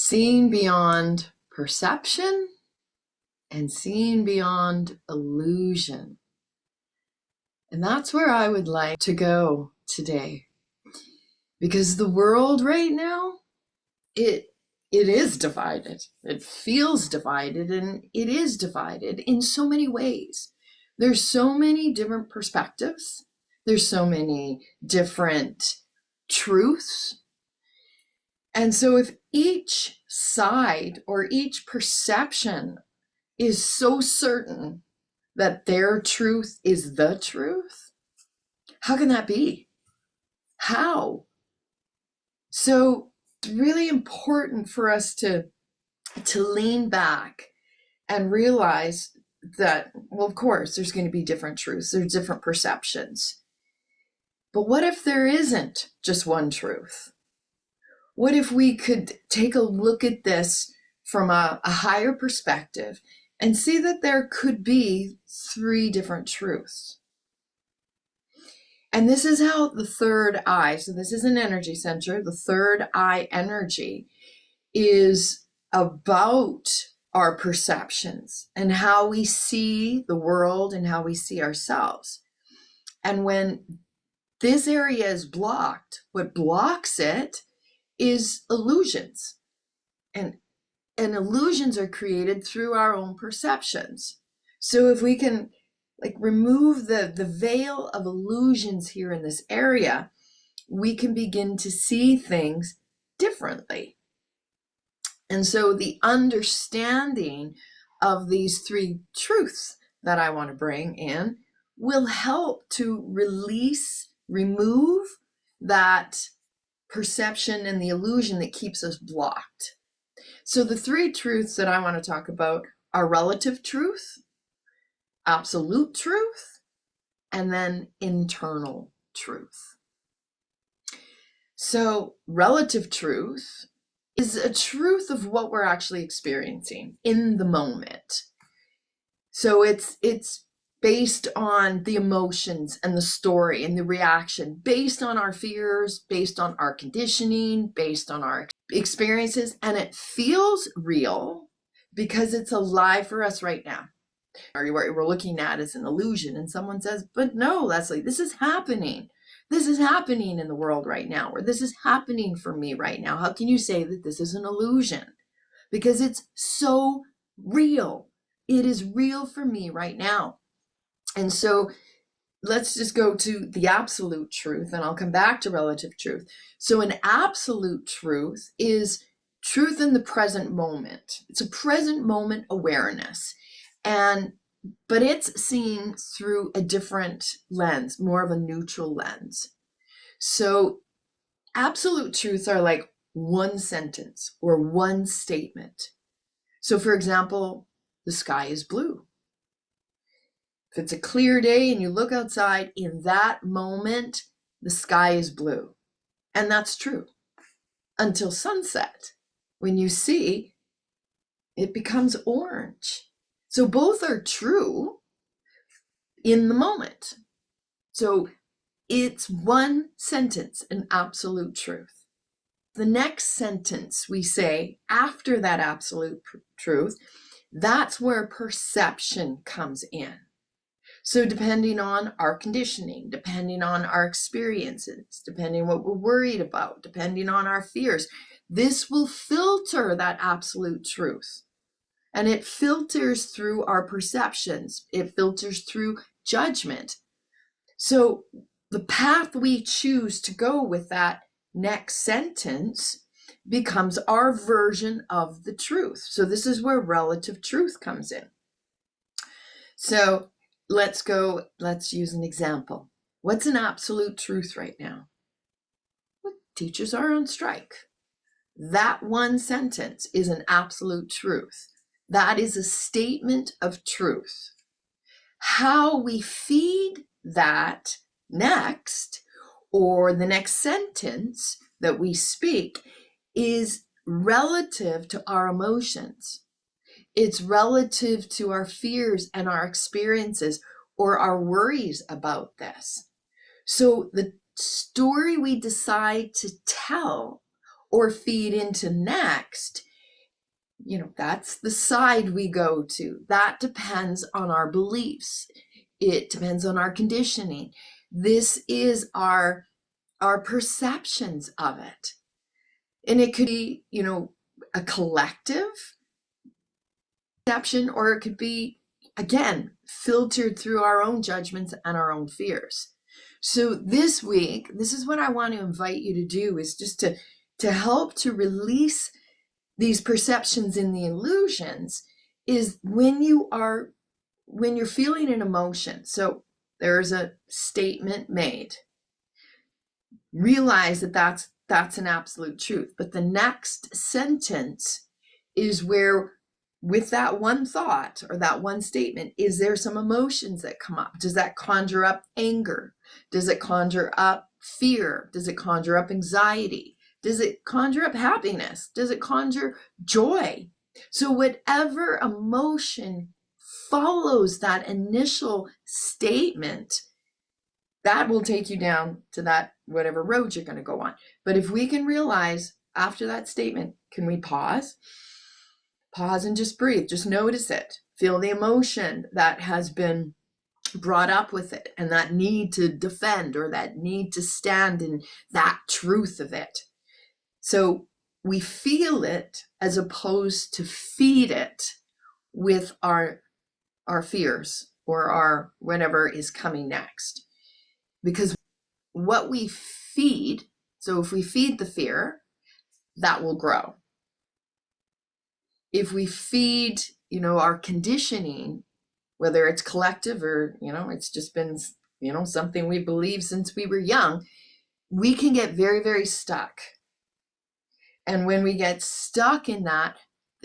Seeing beyond perception and seeing beyond illusion. And that's where I would like to go today. Because the world right now, it is divided. It feels divided, and it is divided in so many ways. There's so many different perspectives. There's so many different truths. And so if each side or each perception is so certain that their truth is the truth, how can that be? How? So it's really important for us to lean back and realize that, well, of course, there's going to be different truths. There's different perceptions. But what if there isn't just one truth? What if we could take a look at this from a higher perspective and see that there could be three different truths? And this is how the third eye, so this is an energy center, the third eye energy is about our perceptions and how we see the world and how we see ourselves. And when this area is blocked, what blocks it is illusions. And illusions are created through our own perceptions. So if we can remove the veil of illusions here in this area, we can begin to see things differently. And so the understanding of these three truths that I want to bring in will help to remove that perception and the illusion that keeps us blocked. So the three truths that I want to talk about are relative truth, absolute truth, and then internal truth. So relative truth is a truth of what we're actually experiencing in the moment. So it's based on the emotions and the story and the reaction, based on our fears, based on our conditioning, based on our experiences, and it feels real because it's alive for us right now. Or what we're looking at is an illusion, and someone says, but no, Leslie, this is happening. This is happening in the world right now, or this is happening for me right now. How can you say that this is an illusion? Because it's so real. It is real for me right now. And so let's just go to the absolute truth, and I'll come back to relative truth. So an absolute truth is truth in the present moment. It's a present moment awareness. But it's seen through a different lens, more of a neutral lens. So absolute truths are like one sentence or one statement. So for example, the sky is blue. If it's a clear day and you look outside, in that moment, the sky is blue. And that's true until sunset, when you see it becomes orange. So both are true in the moment. So it's one sentence, an absolute truth. The next sentence we say after that absolute truth, that's where perception comes in. So depending on our conditioning, depending on our experiences, depending on what we're worried about, depending on our fears, this will filter that absolute truth. And it filters through our perceptions. It filters through judgment. So the path we choose to go with that next sentence becomes our version of the truth. So this is where relative truth comes in. So let's use an example. What's an absolute truth right now? Well, teachers are on strike. That one sentence is an absolute truth. That is a statement of truth. How we feed that next, or the next sentence that we speak, is relative to our emotions. It's relative to our fears and our experiences or our worries about this. So the story we decide to tell or feed into next that's the side we go to. That depends on our beliefs. It depends on our conditioning. This is our perceptions of it. And it could be, a collective perception, or it could be, again, filtered through our own judgments and our own fears. So this week, this is what I want to invite you to do, is just to help to release these perceptions and the illusions, is when you're feeling an emotion. So there's a statement made. Realize that that's an absolute truth. But the next sentence is where, with that one thought or that one statement, is there some emotions that come up? Does that conjure up anger? Does it conjure up fear? Does it conjure up anxiety? Does it conjure up happiness? Does it conjure joy? So whatever emotion follows that initial statement, that will take you down to that whatever road you're going to go on. But if we can realize after that statement, can we pause? Pause and just breathe. Just notice it. Feel the emotion that has been brought up with it, and that need to defend, or that need to stand in that truth of it. So we feel it as opposed to feed it with our fears or our whatever is coming next. Because what we feed, so if we feed the fear, that will grow. If we feed, our conditioning, whether it's collective or, it's just been, something we believe since we were young, we can get very, very stuck. And when we get stuck in that,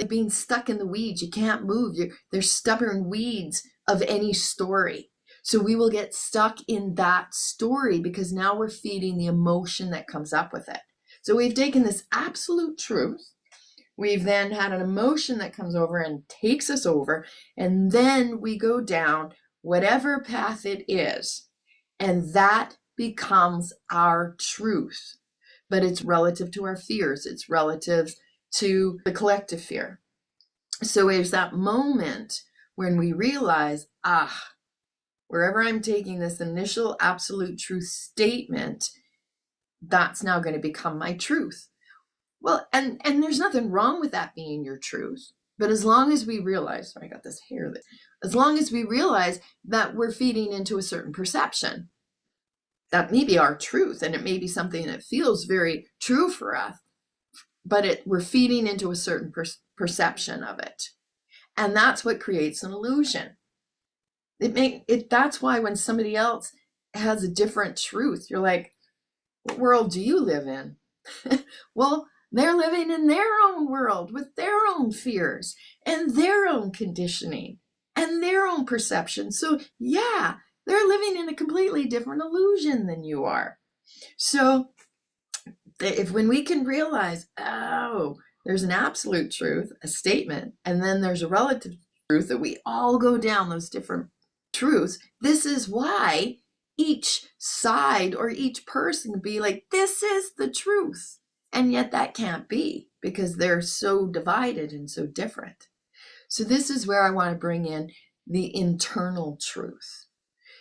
being stuck in the weeds, you can't move. There's stubborn weeds of any story. So we will get stuck in that story because now we're feeding the emotion that comes up with it. So we've taken this absolute truth. We've then had an emotion that comes over and takes us over. And then we go down whatever path it is. And that becomes our truth. But it's relative to our fears. It's relative to the collective fear. So there's that moment when we realize, wherever I'm taking this initial absolute truth statement, that's now going to become my truth. Well, and there's nothing wrong with that being your truth. But as long as we realize, I got this hair, as long as we realize that we're feeding into a certain perception, that may be our truth, and it may be something that feels very true for us, but we're feeding into a certain perception of it. And that's what creates an illusion. That's why when somebody else has a different truth, you're like, what world do you live in? Well, they're living in their own world with their own fears and their own conditioning and their own perception. So yeah, they're living in a completely different illusion than you are. So when we can realize, there's an absolute truth, a statement, and then there's a relative truth, that we all go down those different truths. This is why each side or each person can be like, this is the truth. And yet that can't be, because they're so divided and so different. So this is where I want to bring in the internal truth.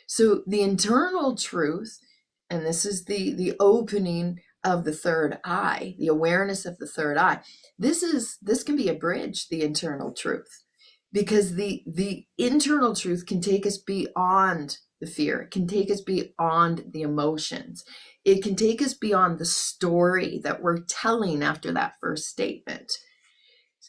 So the internal truth, and this is the opening of the third eye, the awareness of the third eye. This can be a bridge, the internal truth, because the internal truth can take us beyond the fear. It can take us beyond the emotions. It can take us beyond the story that we're telling after that first statement.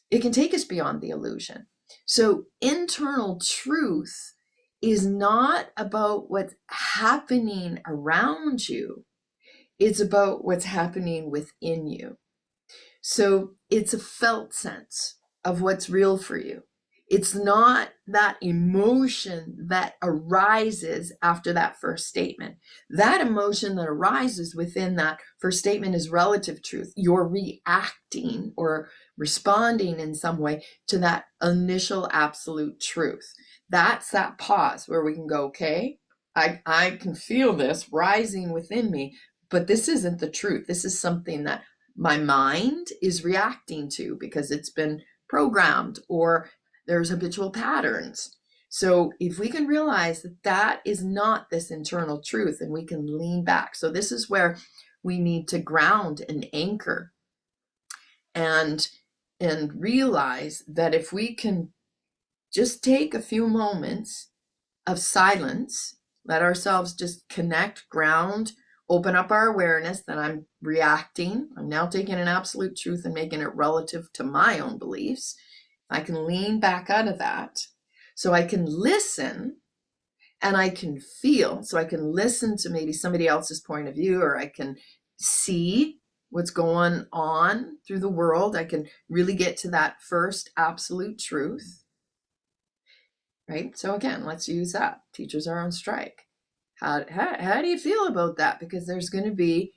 It can take us beyond the illusion. So internal truth is not about what's happening around you. It's about what's happening within you. So it's a felt sense of what's real for you. It's not that emotion that arises after that first statement. That emotion that arises within that first statement is relative truth. You're reacting or responding in some way to that initial absolute truth. That's that pause where we can go, okay, I can feel this rising within me, but this isn't the truth. This is something that my mind is reacting to because it's been programmed, or there's habitual patterns. So if we can realize that that is not this internal truth, and we can lean back. So this is where we need to ground and anchor and realize that if we can just take a few moments of silence, let ourselves just connect, ground, open up our awareness that I'm reacting. I'm now taking an absolute truth and making it relative to my own beliefs. I can lean back out of that. So I can listen and I can feel. So I can listen to maybe somebody else's point of view, or I can see what's going on through the world. I can really get to that first absolute truth, right? So again, let's use that. Teachers are on strike. How do you feel about that? Because there's going to be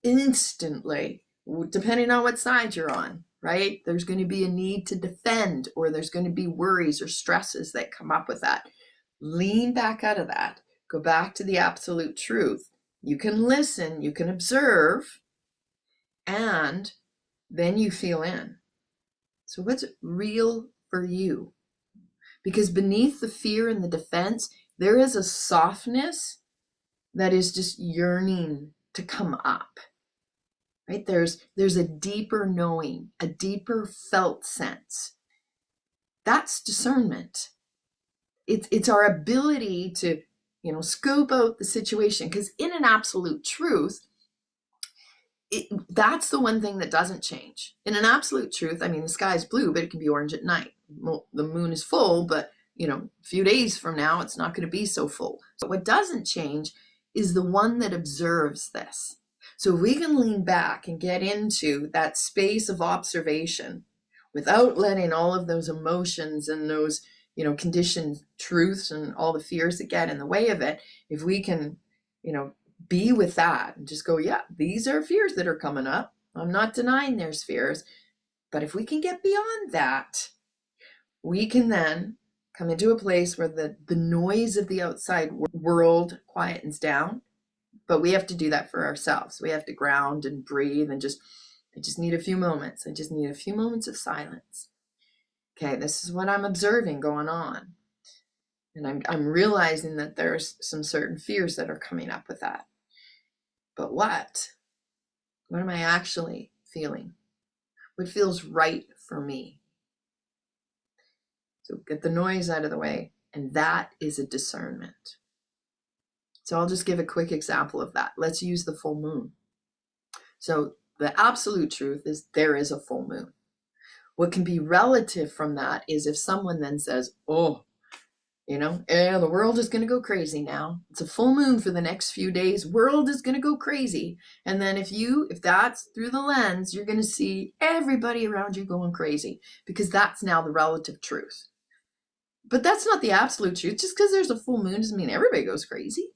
instantly, depending on what side you're on, right? There's going to be a need to defend, or there's going to be worries or stresses that come up with that. Lean back out of that. Go back to the absolute truth. You can listen, you can observe, and then you feel in. So what's real for you? Because beneath the fear and the defense, there is a softness that is just yearning to come up, right? There's a deeper knowing, a deeper felt sense. That's discernment. It's our ability to, scope out the situation, because in an absolute truth, that's the one thing that doesn't change. In an absolute truth, I mean, the sky's blue, but it can be orange at night. The moon is full, but a few days from now, it's not going to be so full. But what doesn't change is the one that observes this. So if we can lean back and get into that space of observation without letting all of those emotions and those, conditioned truths and all the fears that get in the way of it, if we can, be with that and just go, yeah, these are fears that are coming up. I'm not denying there's fears. But if we can get beyond that, we can then come into a place where the noise of the outside world quietens down. But we have to do that for ourselves. We have to ground and breathe and I just need a few moments. I just need a few moments of silence. Okay, this is what I'm observing going on. And I'm realizing that there's some certain fears that are coming up with that. But what am I actually feeling? What feels right for me? So get the noise out of the way, and that is a discernment. So I'll just give a quick example of that. Let's use the full moon. So the absolute truth is there is a full moon. What can be relative from that is if someone then says, oh, the world is going to go crazy now. It's a full moon for the next few days. World is going to go crazy. And then if that's through the lens, you're going to see everybody around you going crazy, because that's now the relative truth. But that's not the absolute truth. Just because there's a full moon doesn't mean everybody goes crazy.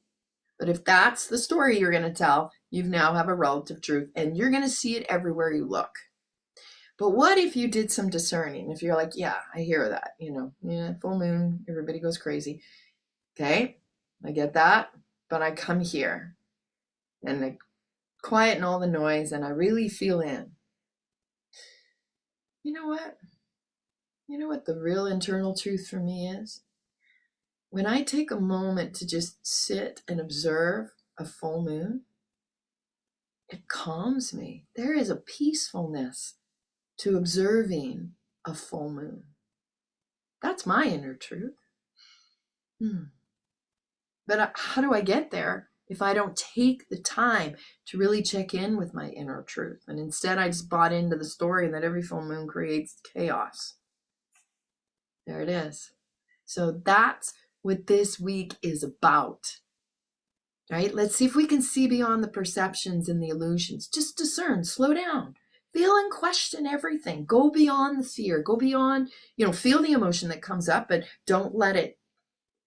But if that's the story you're going to tell, you now have a relative truth, and you're going to see it everywhere you look. But what if you did some discerning? If you're like, yeah, I hear that, full moon, everybody goes crazy. Okay, I get that. But I come here and I quieten all the noise and I really feel in. You know what? You know what the real internal truth for me is? When I take a moment to just sit and observe a full moon, it calms me. There is a peacefulness to observing a full moon. That's my inner truth. But how do I get there if I don't take the time to really check in with my inner truth? And instead I just bought into the story that every full moon creates chaos. There it is. So that's what this week is about. Right? Let's see if we can see beyond the perceptions and the illusions. Just discern, slow down. Feel and question everything. Go beyond the fear. Go beyond, feel the emotion that comes up, but don't let it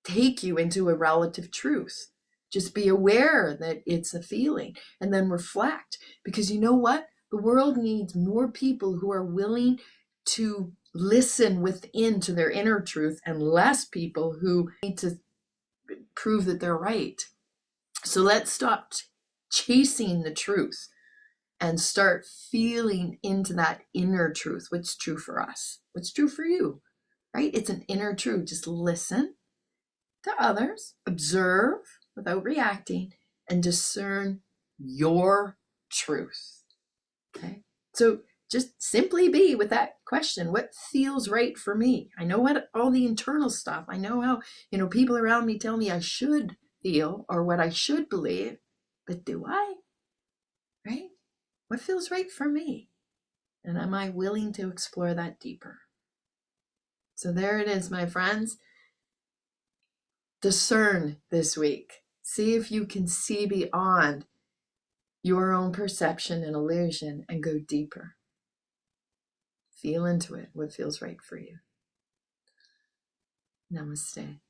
take you into a relative truth. Just be aware that it's a feeling, and then reflect. Because you know what? The world needs more people who are willing to listen within to their inner truth, and less people who need to prove that they're right. So let's stop chasing the truth. and start feeling into that inner truth. What's true for us? What's true for you, right? It's an inner truth. Just listen to others, observe without reacting, and discern your truth. Okay. So just simply be with that question. What feels right for me? I know what all the internal stuff. I know how, people around me tell me I should feel or what I should believe, but do I? Right? What feels right for me? And am I willing to explore that deeper? So there it is, my friends. Discern this week. See if you can see beyond your own perception and illusion and go deeper. Feel into it, what feels right for you. Namaste.